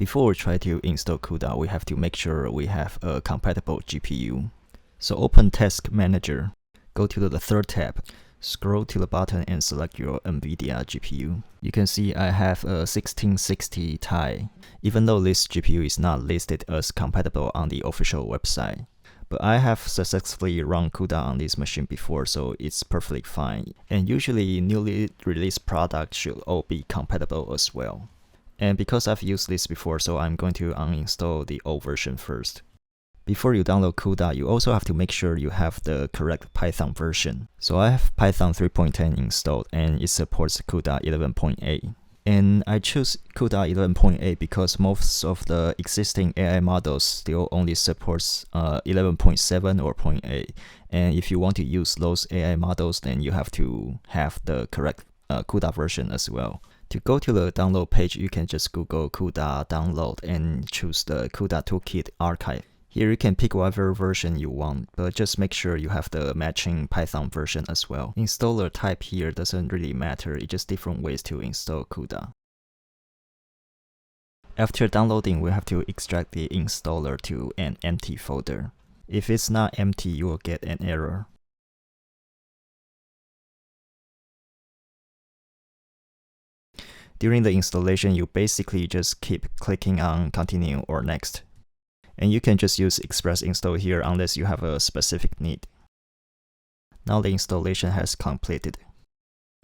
Before we try to install CUDA, we have to make sure we have a compatible GPU. So open Task Manager, go to the third tab, scroll to the bottom and select your Nvidia GPU. You can see I have a 1660 Ti, even though this GPU is not listed as compatible on the official website. But I have successfully run CUDA on this machine before, so it's perfectly fine. And usually newly released products should all be compatible as well. And because I've used this before, so I'm going to uninstall the old version first. Before you download CUDA, you also have to make sure you have the correct Python version. So I have Python3.10 installed and it supports CUDA 11.8. And I choose CUDA 11.8 because most of the existing AI models still only supports 11.7 or 0.8. And if you want to use those AI models, then you have to have the correct CUDA version as well. To go to the download page, you can just Google CUDA download and choose the CUDA Toolkit archive. Here you can pick whatever version you want, but just make sure you have the matching Python version as well. Installer type here doesn't really matter, it's just different ways to install CUDA. After downloading, we have to extract the installer to an empty folder. If it's not empty, you will get an error. During the installation, you basically just keep clicking on continue or next. And you can just use express install here unless you have a specific need. Now the installation has completed.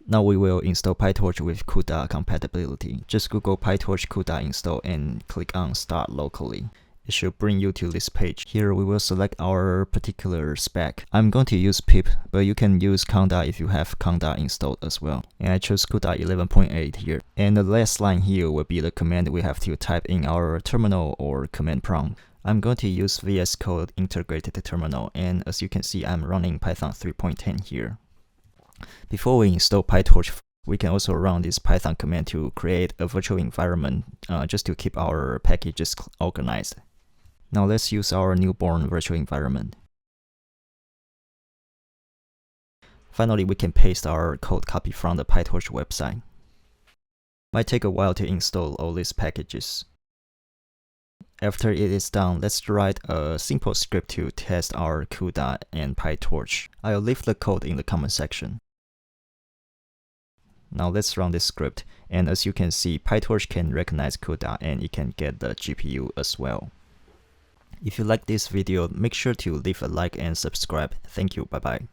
Now we will install PyTorch with CUDA compatibility. Just Google PyTorch CUDA install and click on start locally. It should bring you to this page. Here we will select our particular spec. I'm going to use pip, but you can use conda if you have conda installed as well. And I chose CUDA 11.8 here. And the last line here will be the command we have to type in our terminal or command prompt. I'm going to use VS Code integrated terminal, and as you can see, I'm running Python 3.10 here. Before we install PyTorch, we can also run this Python command to create a virtual environment just to keep our packages organized. Now let's use our newborn virtual environment. Finally, we can paste our code copy from the PyTorch website. Might take a while to install all these packages. After it is done, let's write a simple script to test our CUDA and PyTorch. I'll leave the code in the comment section. Now let's run this script, and as you can see, PyTorch can recognize CUDA and it can get the GPU as well. If you like this video, make sure to leave a like and subscribe. Thank you, bye bye.